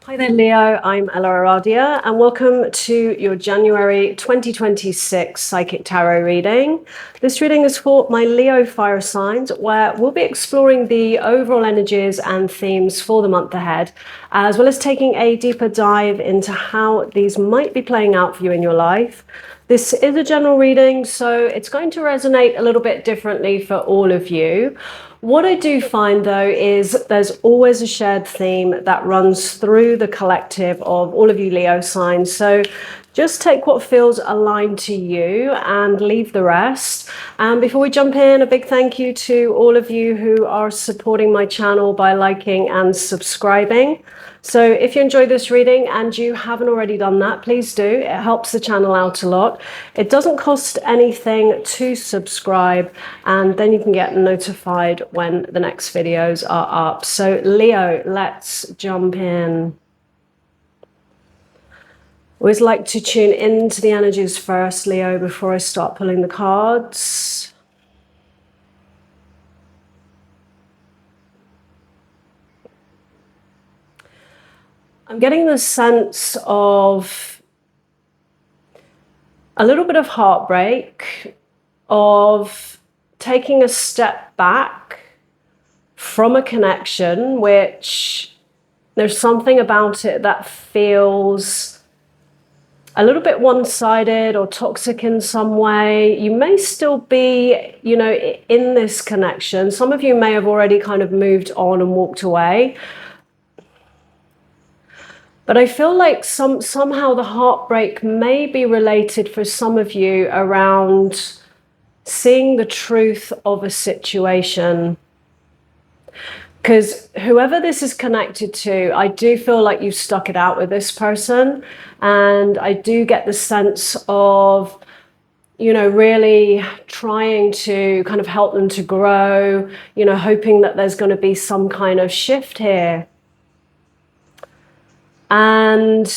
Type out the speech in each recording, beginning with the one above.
Hi there, Leo. I'm EllaAradia, and welcome to your January 2026 Psychic Tarot reading. This reading is for my Leo fire signs, where we'll be exploring the overall energies and themes for the month ahead, as well as taking a deeper dive into how these might be playing out for you in your life. This is a general reading, so it's going to resonate a little bit differently for all of you. What I do find, though, is there's always a shared theme that runs through the collective of all of you Leo signs. So just take what feels aligned to you and leave the rest. And before we jump in, a big thank you to all of you who are supporting my channel by liking and subscribing. So if you enjoyed this reading and you haven't already done that, please do. It helps the channel out a lot. It doesn't cost anything to subscribe, and then you can get notified when the next videos are up. So Leo, let's jump in. Always like to tune into the energies first, Leo, before I start pulling the cards. I'm getting the sense of a little bit of heartbreak, of taking a step back from a connection, which there's something about it that feels a little bit one-sided or toxic in some way. You may still be, in this connection. Some of you may have already kind of moved on and walked away. But I feel like somehow the heartbreak may be related for some of you around seeing the truth of a situation. Because whoever this is connected to, I do feel like you've stuck it out with this person. And I do get the sense of, really trying to kind of help them to grow, hoping that there's going to be some kind of shift here. And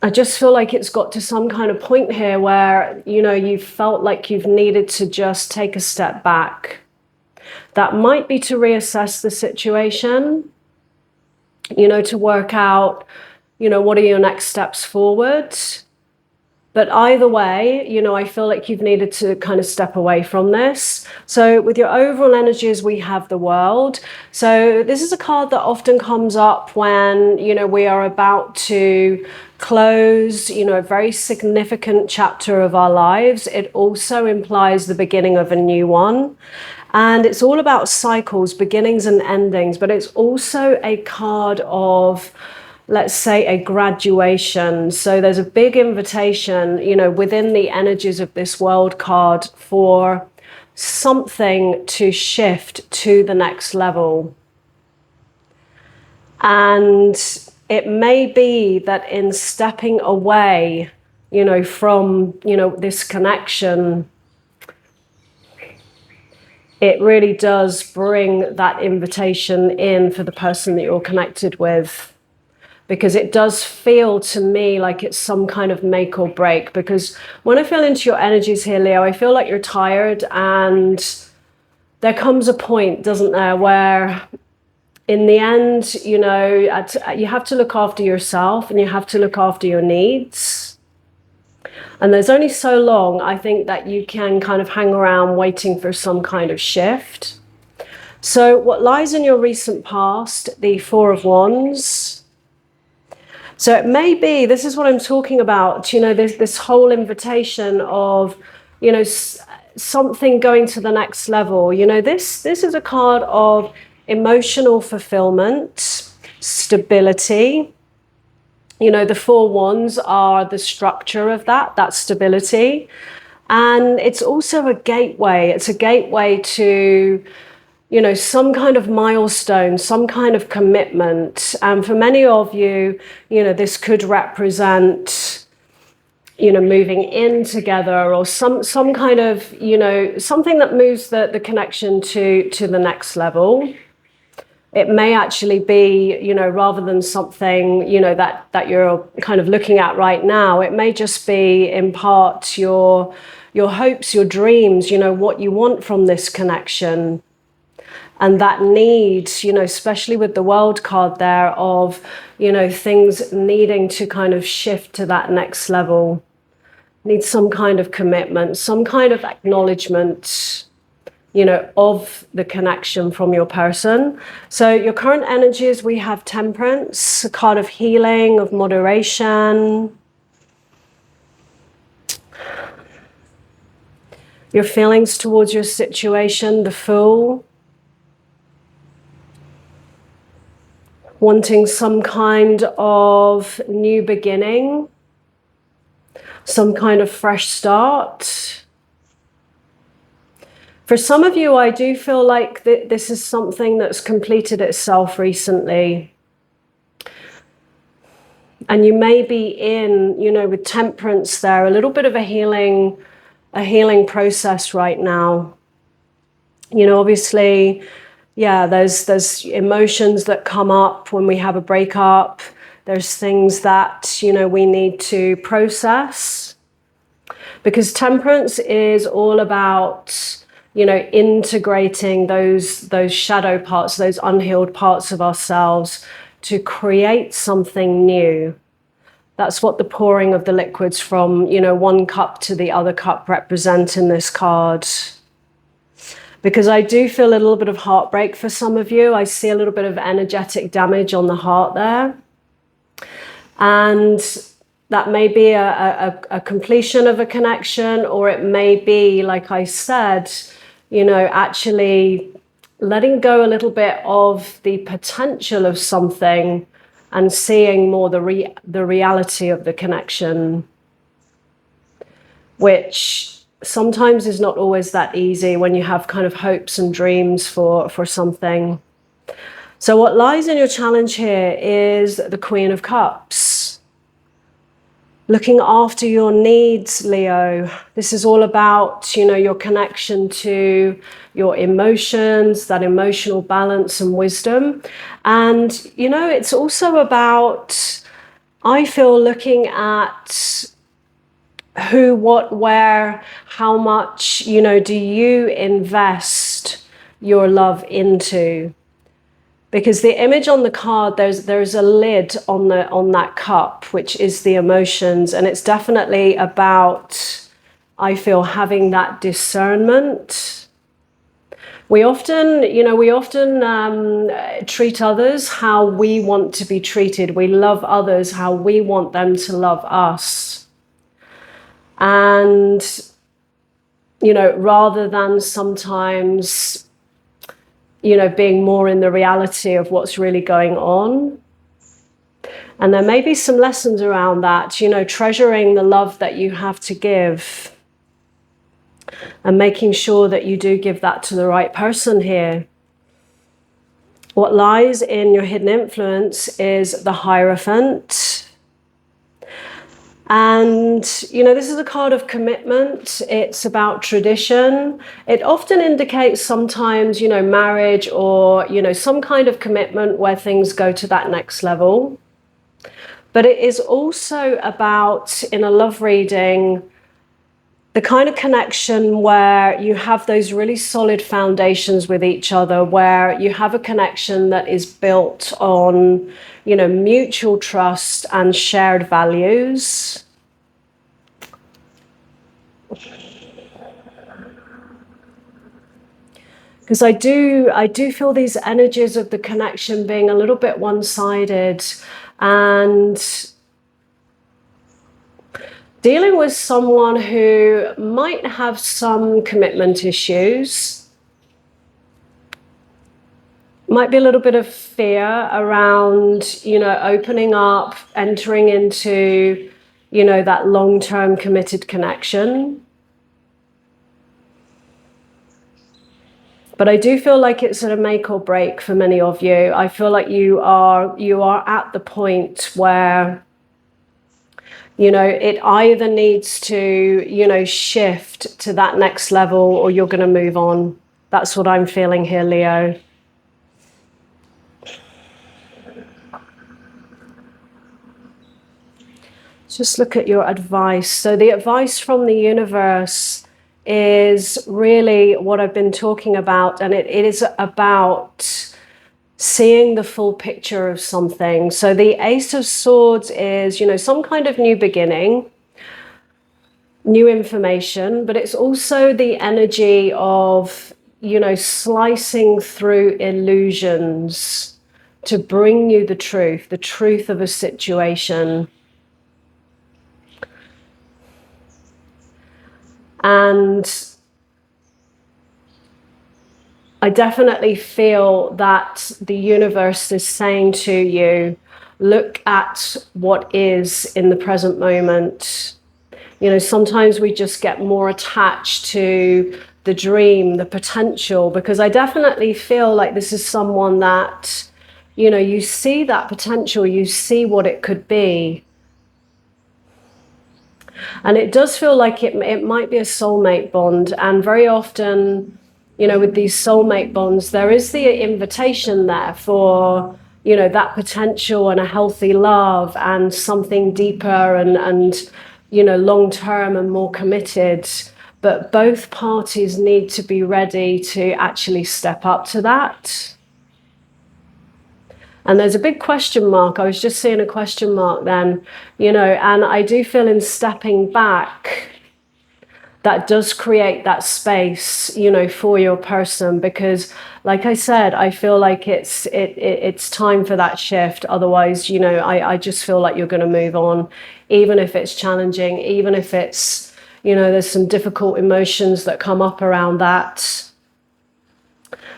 I just feel like it's got to some kind of point here where, you felt like you've needed to just take a step back. That might be to reassess the situation, to work out, what are your next steps forward. But either way, I feel like you've needed to kind of step away from this. So with your overall energies, we have the World. So this is a card that often comes up when, we are about to close, a very significant chapter of our lives. It also implies the beginning of a new one. And it's all about cycles, beginnings and endings. But it's also a card of, let's say, a graduation. So there's a big invitation, within the energies of this World card for something to shift to the next level. And it may be that in stepping away, from, this connection, it really does bring that invitation in for the person that you're connected with. Because it does feel to me like it's some kind of make or break. Because when I feel into your energies here, Leo, I feel like you're tired, and there comes a point, doesn't there, where in the end, you have to look after yourself and you have to look after your needs. And there's only so long, I think, that you can kind of hang around waiting for some kind of shift. So what lies in your recent past, the Four of Wands. So it may be, this is what I'm talking about, this whole invitation of, something going to the next level. This is a card of emotional fulfillment, stability. The Four Wands are the structure of that stability. And it's also a gateway. It's a gateway to, some kind of milestone, some kind of commitment. And for many of you, this could represent, moving in together, or some kind of, something that moves the connection to the next level. It may actually be, rather than something, that you're kind of looking at right now, it may just be in part your hopes, your dreams, what you want from this connection. And that need, especially with the World card there, of, things needing to kind of shift to that next level, need some kind of commitment, some kind of acknowledgement, of the connection from your person. So your current energies, we have temperance, a card of healing, of moderation. Your feelings towards your situation, the Fool. Wanting some kind of new beginning, some kind of fresh start. For some of you, I do feel like this is something that's completed itself recently. And you may be in, with temperance there, a little bit of a healing process right now. Obviously, yeah, there's emotions that come up when we have a breakup. There's things that, we need to process. Because temperance is all about, integrating those shadow parts, those unhealed parts of ourselves to create something new. That's what the pouring of the liquids from, one cup to the other cup represent in this card. Because I do feel a little bit of heartbreak for some of you. I see a little bit of energetic damage on the heart there. And that may be a completion of a connection, or it may be, like I said, actually letting go a little bit of the potential of something and seeing more the reality of the connection, which sometimes is not always that easy when you have kind of hopes and dreams for something. So what lies in your challenge here is the Queen of Cups. Looking after your needs, Leo. This is all about, your connection to your emotions, that emotional balance and wisdom. And, it's also about, I feel, looking at who, what, where, how much, do you invest your love into? Because the image on the card, there's a lid on that cup, which is the emotions, and it's definitely about, I feel, having that discernment. We often treat others how we want to be treated. We love others how we want them to love us. And, rather than sometimes, being more in the reality of what's really going on. And there may be some lessons around that, treasuring the love that you have to give and making sure that you do give that to the right person here. What lies in your hidden influence is the Hierophant. And, this is a card of commitment. It's about tradition. It often indicates sometimes, marriage or, some kind of commitment where things go to that next level. But it is also about, in a love reading, the kind of connection where you have those really solid foundations with each other, where you have a connection that is built on, mutual trust and shared values. Because I do feel these energies of the connection being a little bit one-sided and dealing with someone who might have some commitment issues. Might be a little bit of fear around, opening up, entering into, that long-term committed connection. But I do feel like it's a make or break for many of you. I feel like you are at the point where, it either needs to, shift to that next level or you're going to move on. That's what I'm feeling here, Leo. Just look at your advice. So the advice from the universe is really what I've been talking about, and it is about seeing the full picture of something. So the Ace of Swords is, some kind of new beginning, new information, but it's also the energy of, slicing through illusions to bring you the truth of a situation. And I definitely feel that the universe is saying to you, look at what is in the present moment. Sometimes we just get more attached to the dream, the potential, because I definitely feel like this is someone that, you see that potential, you see what it could be. And it does feel like it might be a soulmate bond. And very often, with these soulmate bonds, there is the invitation there for, that potential and a healthy love and something deeper and long term and more committed. But both parties need to be ready to actually step up to that. And there's a big question mark. I was just seeing a question mark then, and I do feel in stepping back, that does create that space, for your person, because like I said, I feel like it's time for that shift. Otherwise, I just feel like you're going to move on, even if it's challenging, even if it's, there's some difficult emotions that come up around that.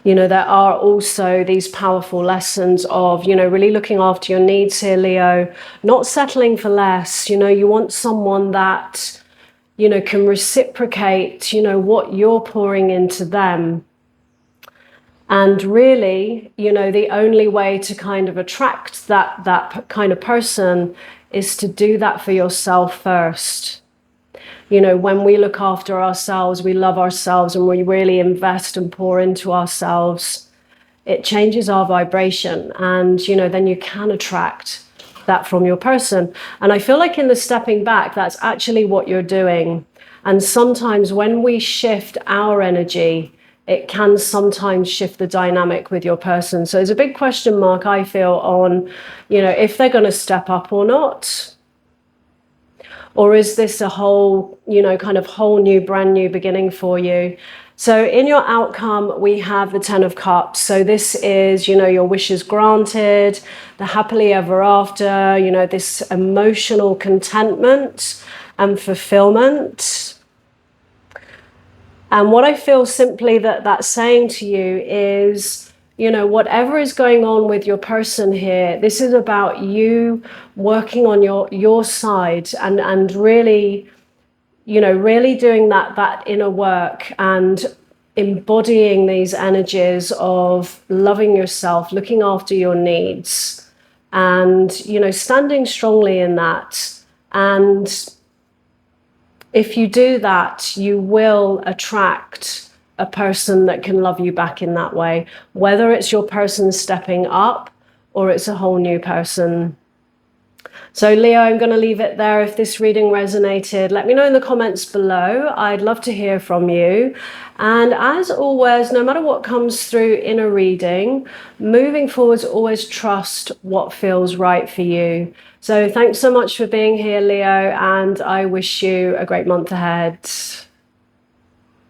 There are also these powerful lessons of, really looking after your needs here, Leo, not settling for less. You want someone that, can reciprocate, what you're pouring into them. And really, the only way to kind of attract that kind of person is to do that for yourself first. When we look after ourselves, we love ourselves, and we really invest and pour into ourselves, it changes our vibration. And, then you can attract that from your person. And I feel like in the stepping back, that's actually what you're doing. And sometimes when we shift our energy, it can sometimes shift the dynamic with your person. So there's a big question mark, I feel, on, if they're going to step up or not. Or is this a whole, kind of whole new, brand new beginning for you? So in your outcome, we have the 10 of Cups. So this is, your wishes granted, the happily ever after, this emotional contentment and fulfillment. And what I feel simply that's saying to you is, whatever is going on with your person here, this is about you working on your side and really, really doing that inner work and embodying these energies of loving yourself, looking after your needs, and, standing strongly in that. And if you do that, you will attract a person that can love you back in that way, whether it's your person stepping up or it's a whole new person. So Leo, I'm going to leave it there. If this reading resonated, let me know in the comments below. I'd love to hear from you. And as always, no matter what comes through in a reading, moving forwards, always trust what feels right for you. So thanks so much for being here, Leo, and I wish you a great month ahead.